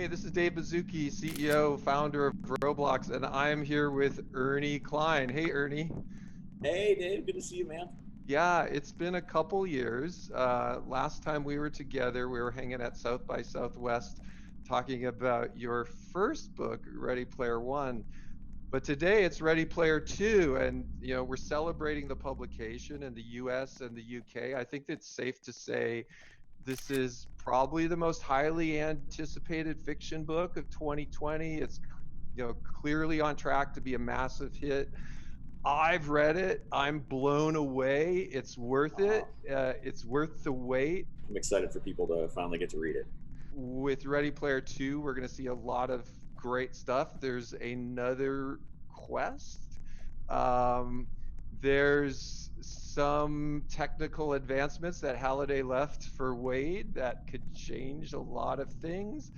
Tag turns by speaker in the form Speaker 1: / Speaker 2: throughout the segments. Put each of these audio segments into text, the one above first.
Speaker 1: Hey, this is Dave Bazuki, CEO, founder of Roblox, and I'm here with Ernie Klein. Hey, Ernie.
Speaker 2: Hey Dave, good to see you, man.
Speaker 1: Yeah, it's been a couple years. Last time we were together, we were hanging at South by Southwest talking about your first book, Ready Player One. But today it's Ready Player Two, and we're celebrating the publication in the US and the UK. I think it's safe to say this is probably the most highly anticipated fiction book of 2020. It's clearly on track to be a massive hit. I've read it. I'm blown away. It's worth it. It's worth the wait.
Speaker 2: I'm excited for people to finally get to read it.
Speaker 1: With Ready Player 2, we're going to see a lot of great stuff. There's another quest. Um, there's some technical advancements that Halliday left for Wade that could change a lot of things.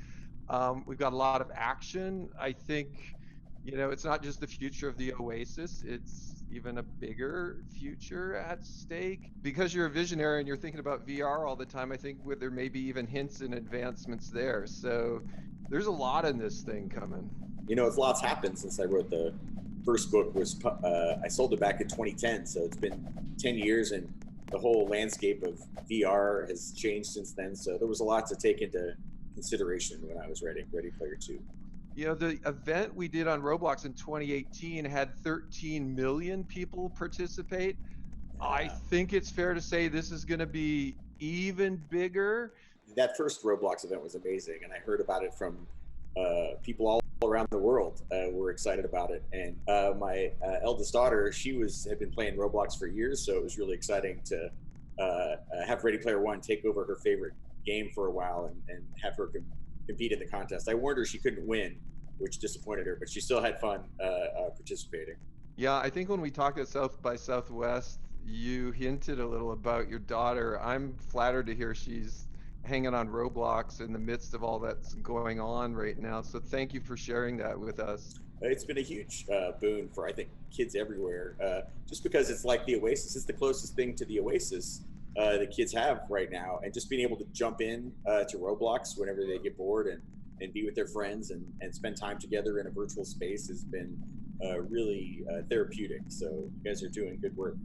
Speaker 1: We've got a lot of action. I think, it's not just the future of the Oasis, it's even a bigger future at stake. Because you're a visionary and you're thinking about VR all the time, I think there may be even hints and advancements there. So there's a lot in this thing coming.
Speaker 2: It's lots happened since I wrote the first book. I sold it back in 2010, so it's been 10 years, and the whole landscape of VR has changed since then. So there was a lot to take into consideration when I was writing Ready Player Two.
Speaker 1: The event we did on Roblox in 2018 had 13 million people participate. I
Speaker 2: Uh,
Speaker 1: think it's fair to say this is going to be even bigger.
Speaker 2: that first Roblox event was amazing, and I heard about it from people all around the world. Were excited about it, and my eldest daughter, had been playing Roblox for years, so it was really exciting to have Ready Player One take over her favorite game for a while and have her compete in the contest. I warned her she couldn't win, which disappointed her, but she still had fun participating.
Speaker 1: Yeah, I think when we talked at South by Southwest, you hinted a little about your daughter. I'm flattered to hear she's hanging on Roblox in the midst of all that's going on right now. So thank you for sharing that with us.
Speaker 2: It's been a huge boon for, I think, kids everywhere, just because it's like the Oasis. It's the closest thing to the Oasis that kids have right now, and just being able to jump in to Roblox whenever they get bored and be with their friends and spend time together in a virtual space has been really therapeutic. So you guys are doing good work.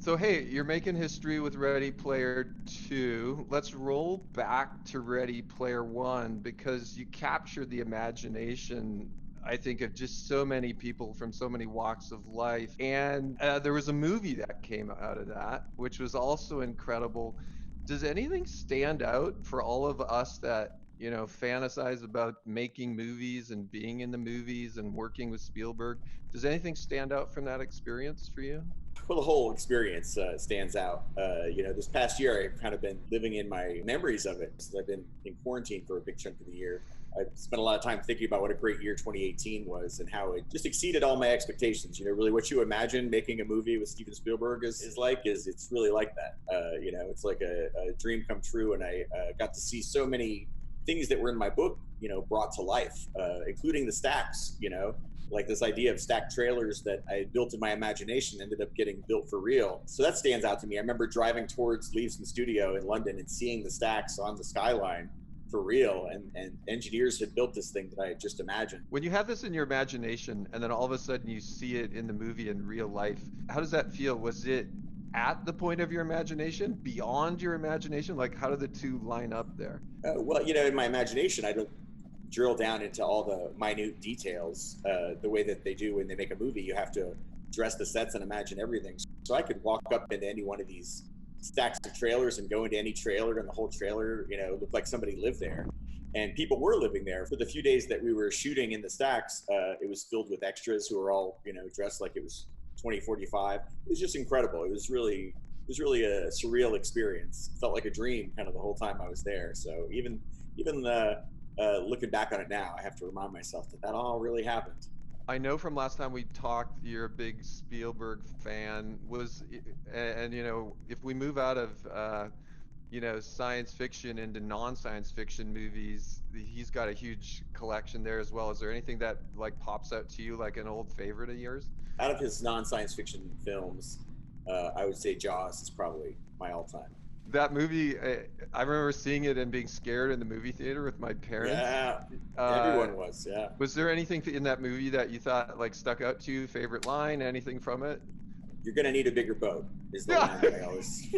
Speaker 1: So hey, you're making history with Ready Player 2. Let's roll back to Ready Player 1 because you captured the imagination, I think, of just so many people from so many walks of life. And there was a movie that came out of that, which was also incredible. Does anything stand out for all of us that, fantasize about making movies and being in the movies and working with Spielberg? Does anything stand out from that experience for you?
Speaker 2: Well, the whole experience stands out. This past year, I've kind of been living in my memories of it since I've been in quarantine for a big chunk of the year. I spent a lot of time thinking about what a great year 2018 was and how it just exceeded all my expectations. Really what you imagine making a movie with Steven Spielberg is it's really like that. It's like a dream come true, and I got to see so many things that were in my book, brought to life, including the stacks. Like this idea of stacked trailers that I built in my imagination ended up getting built for real. So that stands out to me. I remember driving towards Leavesden Studio in London and seeing the stacks on the skyline for real, and engineers had built this thing that I had just imagined.
Speaker 1: When you have this in your imagination and then all of a sudden you see it in the movie in real life, how does that feel? Was it at the point of your imagination, beyond your imagination? Like, how do the two line up there?
Speaker 2: Well, in my imagination, I don't drill down into all the minute details the way that they do when they make a movie. You have to dress the sets and imagine everything. So I could walk up into any one of these stacks of trailers and go into any trailer, and the whole trailer, looked like somebody lived there. And people were living there. For the few days that we were shooting in the stacks, it was filled with extras who were all, dressed like it was 2045. It was just incredible. It was really a surreal experience. It felt like a dream kind of the whole time I was there. So even looking back on it now, I have to remind myself that all really happened.
Speaker 1: I know from last time we talked, you're a big Spielberg fan. And if we move out of science fiction into non-science fiction movies, he's got a huge collection there as well. Is there anything that like pops out to you like an old favorite of yours?
Speaker 2: Out of his non-science fiction films, I would say Jaws is probably my all-time.
Speaker 1: That movie, I remember seeing it and being scared in the movie theater with my parents.
Speaker 2: Yeah,
Speaker 1: Uh,
Speaker 2: everyone was. Yeah,
Speaker 1: was there anything in that movie that you thought like stuck out to you? Favorite line? Anything from it?
Speaker 2: you're gonna need a bigger boat is the
Speaker 1: Yeah.
Speaker 2: line that I always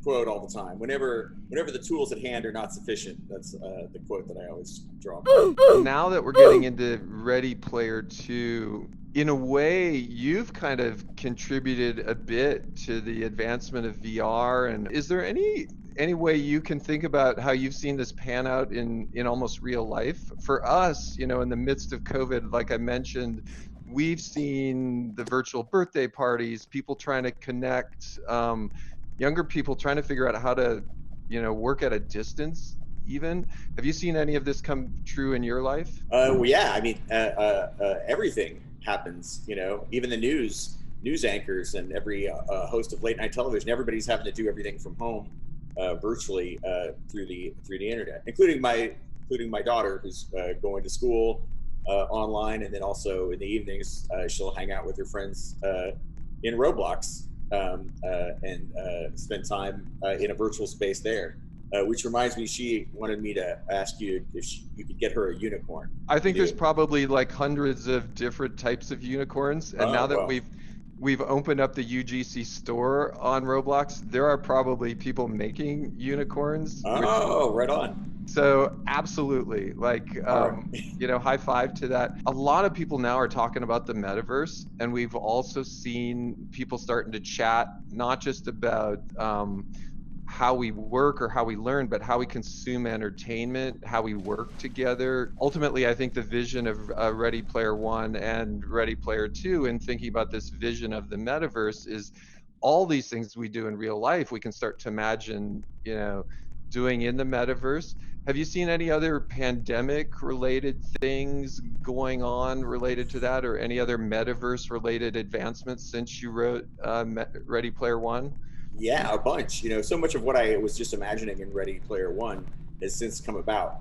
Speaker 2: quote all the time. Whenever the tools at hand are not sufficient, that's the quote that I always draw upon.
Speaker 1: Now that we're getting into Ready Player 2, in a way, you've kind of contributed a bit to the advancement of VR. And is there any way you can think about how you've seen this pan out in almost real life? For us, in the midst of COVID, like I mentioned, we've seen the virtual birthday parties, people trying to connect, younger people trying to figure out how to, work at a distance even. Have you seen any of this come true in your life?
Speaker 2: Well, yeah, I mean, everything happens. Even the news anchors and every host of late night television. Everybody's having to do everything from home, virtually through the internet, including my daughter who's going to school online, and then also in the evenings she'll hang out with her friends in Roblox and spend time in a virtual space there. Which reminds me, she wanted me to ask you if you could get her a unicorn.
Speaker 1: I
Speaker 2: You
Speaker 1: think there's
Speaker 2: do?
Speaker 1: probably like hundreds of different types of unicorns, and now
Speaker 2: Oh,
Speaker 1: that
Speaker 2: well.
Speaker 1: we've opened up the UGC store on Roblox, there are probably people making unicorns, which
Speaker 2: Oh, right on.
Speaker 1: so absolutely like
Speaker 2: All right.
Speaker 1: high five to that. A lot of people now are talking about the metaverse, and we've also seen people starting to chat not just about how we work or how we learn, but how we consume entertainment, how we work together. Ultimately, I think the vision of Ready Player One and Ready Player Two, and thinking about this vision of the metaverse, is all these things we do in real life, we can start to imagine, doing in the metaverse. Have you seen any other pandemic related things going on related to that, or any other metaverse related advancements since you wrote Ready Player One?
Speaker 2: Yeah, a bunch. So much of what I was just imagining in Ready Player One has since come about.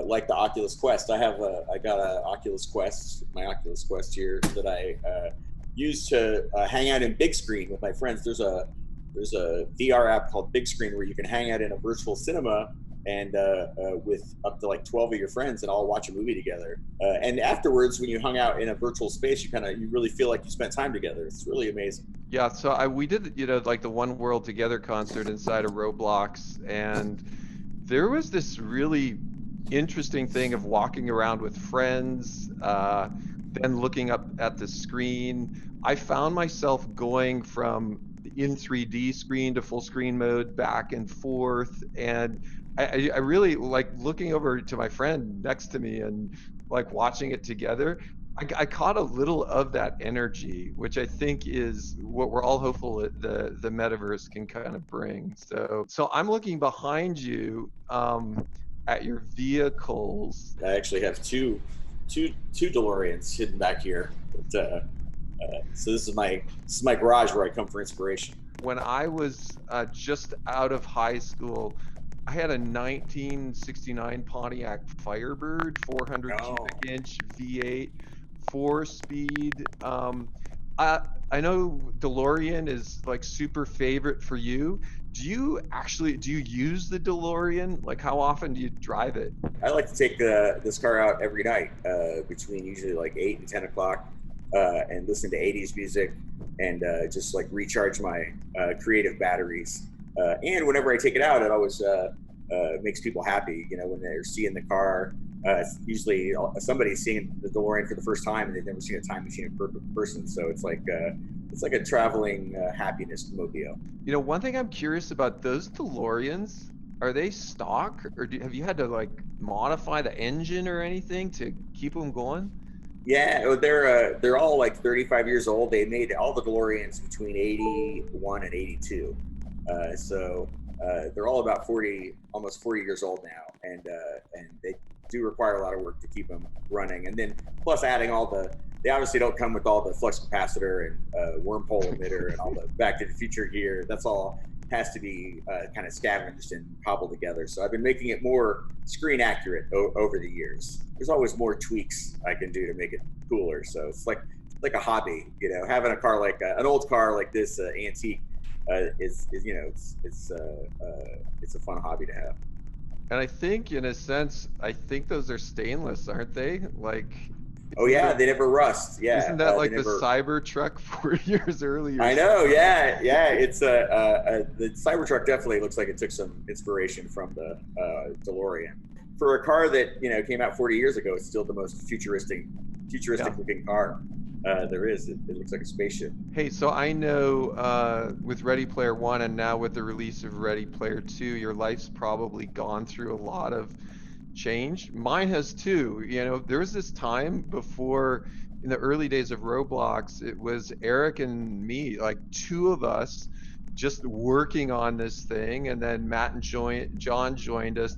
Speaker 2: Like the Oculus Quest, I got a Oculus Quest, my Oculus Quest here that I use to hang out in big screen with my friends. There's a VR app called Big Screen where you can hang out in a virtual cinema and with up to like 12 of your friends and all watch a movie together. And afterwards, when you hung out in a virtual space, you really feel like you spent time together. It's really amazing.
Speaker 1: Yeah, so we did, like the One World Together concert inside of Roblox, and there was this really interesting thing of walking around with friends, then looking up at the screen. I found myself going from in 3D screen to full screen mode back and forth, and I really like looking over to my friend next to me and like watching it together. I caught a little of that energy, which I think is what we're all hopeful that the metaverse can kind of bring. So I'm looking behind you at your vehicles.
Speaker 2: I actually have two DeLoreans hidden back here. So this is my garage where I come for inspiration.
Speaker 1: When I was just out of high school, I had a 1969 Pontiac Firebird, 400
Speaker 2: Oh,
Speaker 1: cubic inch V8, 4 speed. I know DeLorean is like super favorite for you. Do you use the DeLorean? Like how often do you drive it?
Speaker 2: I like to take this car out every night between usually like 8 and 10 o'clock, and listen to '80s music and just like recharge my creative batteries. And whenever I take it out, it always makes people happy. When they're seeing the car. Usually somebody's seeing the DeLorean for the first time and they've never seen a time machine in person. So it's like a traveling happiness mobile.
Speaker 1: One thing I'm curious about, those DeLoreans, are they stock, or have you had to like modify the engine or anything to keep them going?
Speaker 2: Yeah, they're all like 35 years old. They made all the DeLoreans between 81 and 82, so they're all about 40, almost 40 years old now, and they do require a lot of work to keep them running. And then plus adding they obviously don't come with all the flux capacitor and wormhole emitter and all the Back to the Future gear. That's all has to be kind of scavenged and cobbled together. So I've been making it more screen accurate over the years. There's always more tweaks I can do to make it cooler. So it's like a hobby, having a car like an old car like this antique is it's a fun hobby to have.
Speaker 1: And I think in a sense, I think those are stainless, aren't they? Like,
Speaker 2: Oh
Speaker 1: isn't
Speaker 2: yeah,
Speaker 1: the
Speaker 2: they never rust.
Speaker 1: isn't
Speaker 2: Yeah,
Speaker 1: that
Speaker 2: they
Speaker 1: like the
Speaker 2: never.
Speaker 1: Cybertruck 40 years early or
Speaker 2: I know.
Speaker 1: something?
Speaker 2: Yeah, yeah. It's the Cybertruck definitely looks like it took some inspiration from the DeLorean. For a car that came out 40 years ago, it's still the most
Speaker 1: Yeah.
Speaker 2: futuristic looking car there is. It looks like a spaceship.
Speaker 1: Hey, so I know with Ready Player One and now with the release of Ready Player Two, your life's probably gone through a lot of change. Mine has too. You know, there was this time before in the early days of Roblox, it was Eric and me, like two of us just working on this thing, and then Matt and John joined us.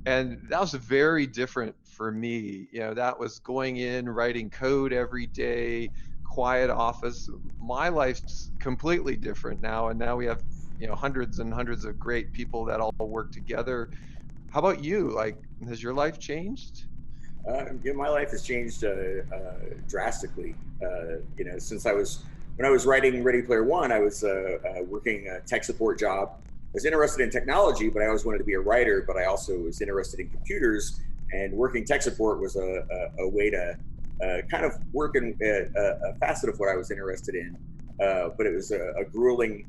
Speaker 1: And that was very different for me. You know, that was going in, writing code every day, quiet office. My life's completely different now, and now we have, hundreds and hundreds of great people that all work together. How about you? Like, has your life changed?
Speaker 2: My life has changed drastically. Since when I was writing Ready Player One, I was working a tech support job. I was interested in technology, but I always wanted to be a writer. But I also was interested in computers, and working tech support was a way to kind of work in a facet of what I was interested in. But it was a grueling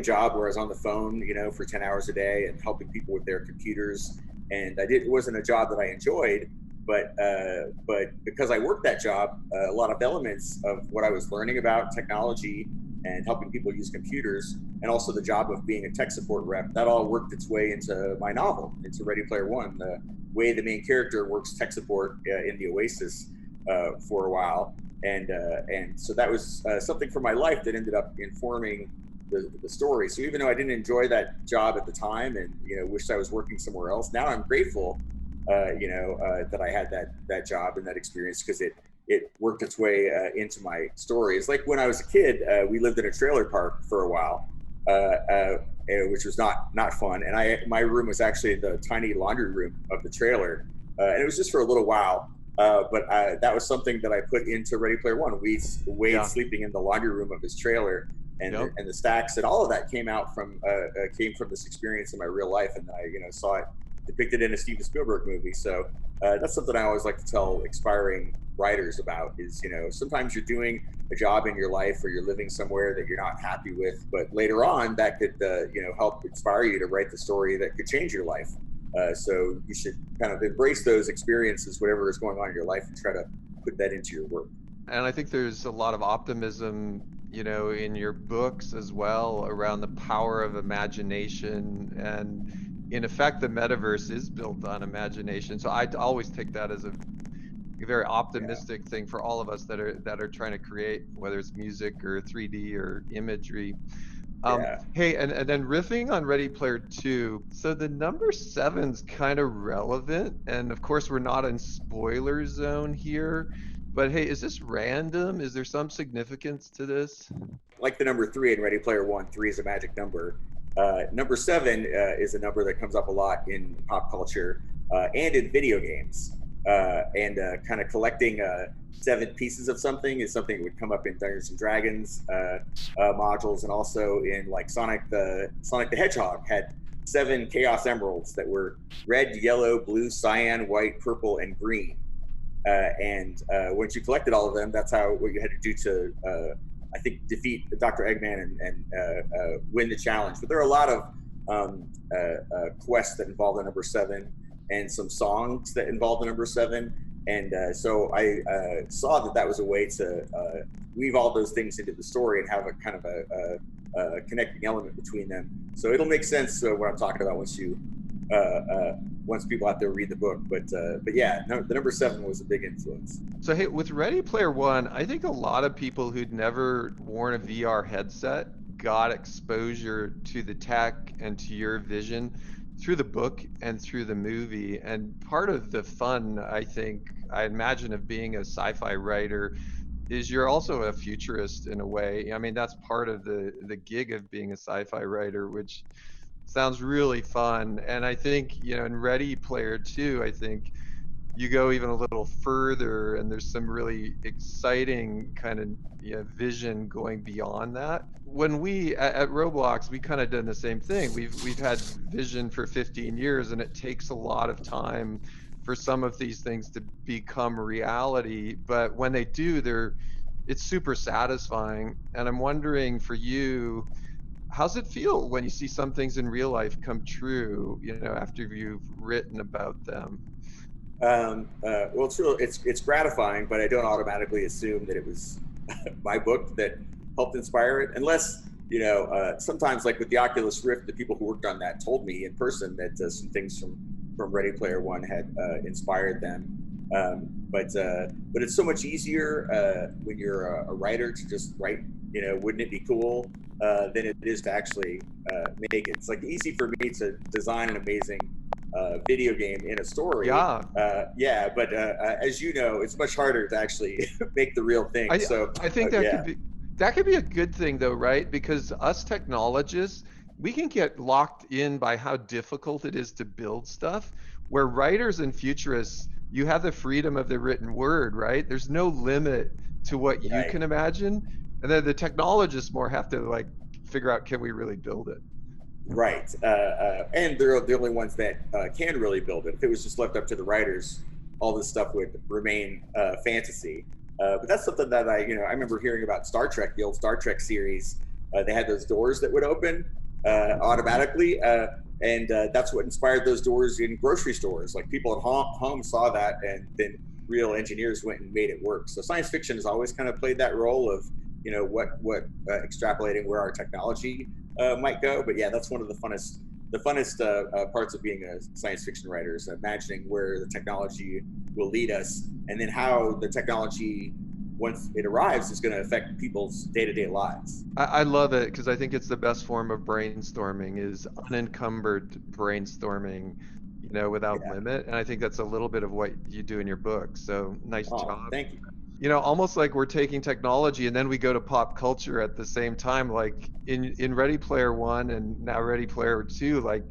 Speaker 2: job where I was on the phone, for 10 hours a day and helping people with their computers. And it wasn't a job that I enjoyed, but because I worked that job, a lot of elements of what I was learning about technology and helping people use computers, and also the job of being a tech support rep, that all worked its way into my novel, into Ready Player One. The way the main character works tech support in the Oasis for a while, and so that was something from my life that ended up informing the story. So even though I didn't enjoy that job at the time, and wished I was working somewhere else, now I'm grateful that I had that job and that experience, because it worked its way into my story. It's like when I was a kid, we lived in a trailer park for a while, which was not fun. And my room was actually the tiny laundry room of the trailer, and it was just for a little while. But that was something that I put into Ready Player One. Wade
Speaker 1: Yeah.
Speaker 2: sleeping in the laundry room of his trailer, and
Speaker 1: Yep.
Speaker 2: the stacks and all of that came from this experience in my real life, and I saw it depicted in a Steven Spielberg movie. So that's something I always like to tell aspiring writers about. Is sometimes you're doing a job in your life, or you're living somewhere that you're not happy with, but later on that could help inspire you to write the story that could change your life. So you should kind of embrace those experiences, whatever is going on in your life, and try to put that into your work.
Speaker 1: And I think there's a lot of optimism, in your books as well around the power of imagination. And in effect, the metaverse is built on imagination. So I always take that as a very
Speaker 2: Yeah,
Speaker 1: optimistic thing for all of us that are trying to create, whether it's music or 3D or imagery.
Speaker 2: yeah.
Speaker 1: Hey, and then riffing on Ready Player Two. So the number seven's kind of relevant, and of course we're not in spoiler zone here. But hey, is this random? Is there some significance to this?
Speaker 2: Like the number three in Ready Player One, three is a magic number. Number seven is a number that comes up a lot in pop culture and in video games. And kind of collecting seven pieces of something is something that would come up in Dungeons and Dragons modules, and also in like Sonic the Hedgehog had seven Chaos Emeralds that were red, yellow, blue, cyan, white, purple, and green. And once you collected all of them, that's what you had to do to, I think, defeat Dr. Eggman and win the challenge. But there are a lot of quests that involve the number seven, and some songs that involve the number seven. And so I saw that was a way to weave all those things into the story and have a kind of a connecting element between them. So it'll make sense what I'm talking about uh, uh, once people out there read the book. But yeah, no, the number seven was a big influence.
Speaker 1: So hey, with Ready Player One, I think a lot of people who'd never worn a VR headset got exposure to the tech and to your vision through the book and through the movie. And part of the fun, I think, I imagine, of being a sci-fi writer is you're also a futurist in a way. I mean, that's part of the gig of being a sci-fi writer, which sounds really fun. And I think, in Ready Player Two, I think you go even a little further, and there's some really exciting kind of, vision going beyond that. When we at Roblox, we kind of done the same thing. We've had vision for 15 years, and it takes a lot of time for some of these things to become reality. But when they do, it's super satisfying. And I'm wondering for you, how's it feel when you see some things in real life come true, after you've written about them?
Speaker 2: Well, it's gratifying, but I don't automatically assume that it was my book that helped inspire it, unless sometimes like with the Oculus Rift, the people who worked on that told me in person that some things from Ready Player One had inspired them. But it's so much easier when you're a writer to just write. Wouldn't it be cool? Than it is to actually make it. It's like easy for me to design an amazing video game in a story.
Speaker 1: Yeah.
Speaker 2: Yeah, but as you know, it's much harder to actually make the real thing.
Speaker 1: I
Speaker 2: So
Speaker 1: I think that could
Speaker 2: yeah,
Speaker 1: be a good thing though, right? Because us technologists, we can get locked in by how difficult it is to build stuff, where writers and futurists, you have the freedom of the written word, right? There's no limit to what you
Speaker 2: right.
Speaker 1: can imagine. And then the technologists more have to like figure out, can we really build it?
Speaker 2: Right, and they're the only ones that can really build it. If it was just left up to the writers, all this stuff would remain fantasy. But that's something that I remember hearing about Star Trek, the old Star Trek series. They had those doors that would open automatically, and that's what inspired those doors in grocery stores. Like people at home saw that, and then real engineers went and made it work. So science fiction has always kind of played that role of what extrapolating where our technology might go. But yeah, that's one of the funnest parts of being a science fiction writer is imagining where the technology will lead us, and then how the technology, once it arrives, is going to affect people's day-to-day lives.
Speaker 1: I love it because I think it's the best form of brainstorming is unencumbered brainstorming, without
Speaker 2: Yeah.
Speaker 1: limit. And I think that's a little bit of what you do in your book. So nice
Speaker 2: Oh,
Speaker 1: job.
Speaker 2: thank you.
Speaker 1: Almost like we're taking technology and then we go to pop culture at the same time, like in Ready Player One and now Ready Player Two, like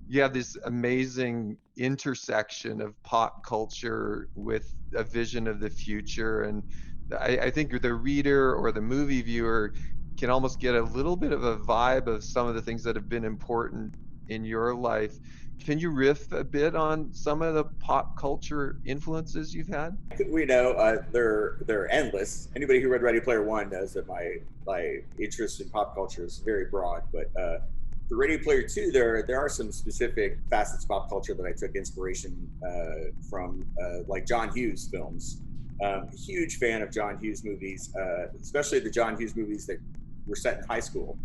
Speaker 1: you have this amazing intersection of pop culture with a vision of the future. And I think the reader or the movie viewer can almost get a little bit of a vibe of some of the things that have been important in your life. Can you riff a bit on some of the pop culture influences you've had?
Speaker 2: We know they're endless. Anybody who read Ready Player One knows that my interest in pop culture is very broad. But for Ready Player Two, there are some specific facets of pop culture that I took inspiration from, like John Hughes films. Huge fan of John Hughes movies, especially the John Hughes movies that were set in high school.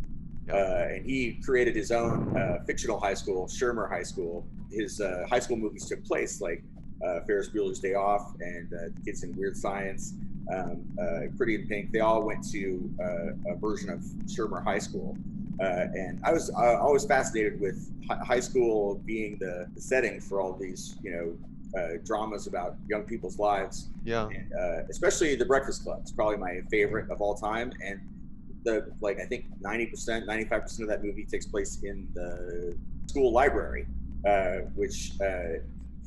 Speaker 1: Yeah.
Speaker 2: And he created his own fictional high school, Shermer High School. His high school movies took place like Ferris Bueller's Day Off and Kids in Weird Science, Pretty in Pink. They all went to a version of Shermer High School. And I was always fascinated with high school being the setting for all these, dramas about young people's lives.
Speaker 1: Yeah.
Speaker 2: And especially The Breakfast Club. It's probably my favorite of all time. And I think 90%, 95% of that movie takes place in the school library, which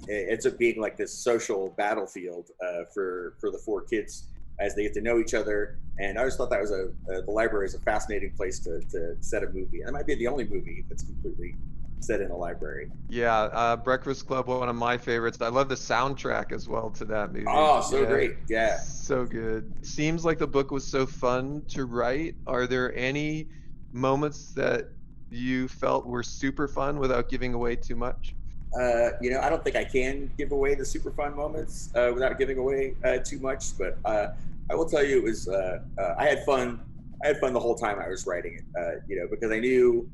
Speaker 2: ends up being like this social battlefield for the four kids as they get to know each other. And I always thought that was the library is a fascinating place to set a movie. And it might be the only movie that's completely set in a library.
Speaker 1: Yeah, Breakfast Club, one of my favorites. I love the soundtrack as well to that movie.
Speaker 2: Oh, so great. Yeah.
Speaker 1: So good. Seems like the book was so fun to write. Are there any moments that you felt were super fun without giving away too much?
Speaker 2: I don't think I can give away the super fun moments without giving away too much, but I will tell you it was I had fun. I had fun the whole time I was writing it. Because I knew,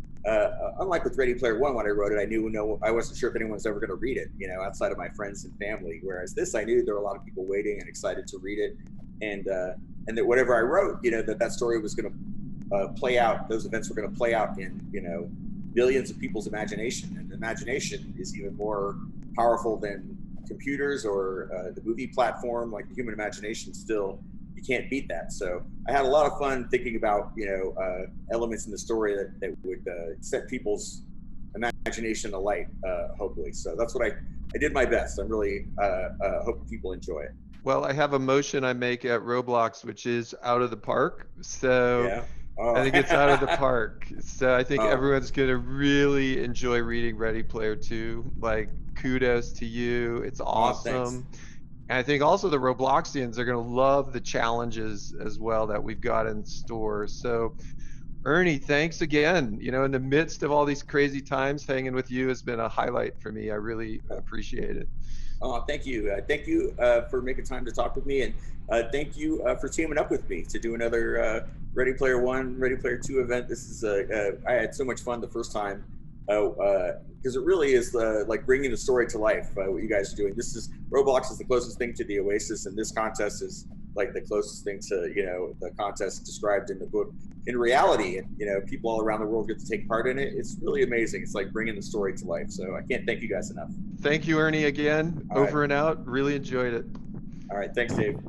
Speaker 2: unlike with Ready Player One when I wrote it, I wasn't sure if anyone was ever going to read it. Outside of my friends and family. Whereas this, I knew there were a lot of people waiting and excited to read it, and that whatever I wrote, that story was going to play out. Those events were going to play out in billions of people's imagination, and imagination is even more powerful than computers or the movie platform. Like the human imagination, still you can't beat that. So I had a lot of fun thinking about elements in the story that would set people's imagination alight, hopefully. So that's what I did my best. I'm really hoping people enjoy it.
Speaker 1: Well, I have a motion I make at Roblox, which is out of the park. So
Speaker 2: Yeah.
Speaker 1: I
Speaker 2: Oh.
Speaker 1: think it's out of the park. So I think
Speaker 2: Oh.
Speaker 1: everyone's gonna really enjoy reading Ready Player 2. Like, kudos to you. It's
Speaker 2: Oh. Thanks.
Speaker 1: awesome. And I think also the Robloxians are gonna love the challenges as well that we've got in store. So Ernie, thanks again. In the midst of all these crazy times, hanging with you has been a highlight for me. I really appreciate it.
Speaker 2: Oh, thank you. Thank you for making time to talk with me, and thank you for teaming up with me to do another Ready Player One, Ready Player Two event. This is I had so much fun the first time because it really is like bringing the story to life. What you guys are doing. This is Roblox is the closest thing to the Oasis, and this contest is like the closest thing to the contest described in the book in reality. And people all around the world get to take part in it. It's really amazing. It's like bringing the story to life. So I can't thank you guys enough.
Speaker 1: Thank you, Ernie, again.
Speaker 2: All right.
Speaker 1: Over and out. Really enjoyed it.
Speaker 2: All right. Thanks, Dave.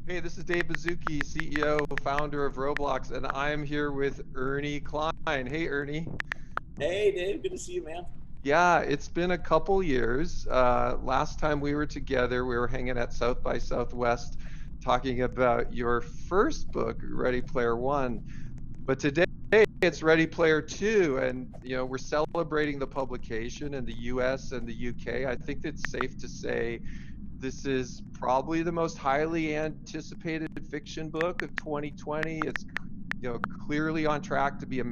Speaker 1: Hey, this is Dave Bazuki, CEO, founder of Roblox, and I'm here with Ernie Klein. Hey, Ernie.
Speaker 2: Hey, Dave. Good to see you, man.
Speaker 1: Yeah, it's been a couple years. Last time we were together, we were hanging at South by Southwest talking about your first book, Ready Player One. But today it's Ready Player Two, and we're celebrating the publication in the US and the UK. I think it's safe to say this is probably the most highly anticipated fiction book of 2020. It's clearly on track to be a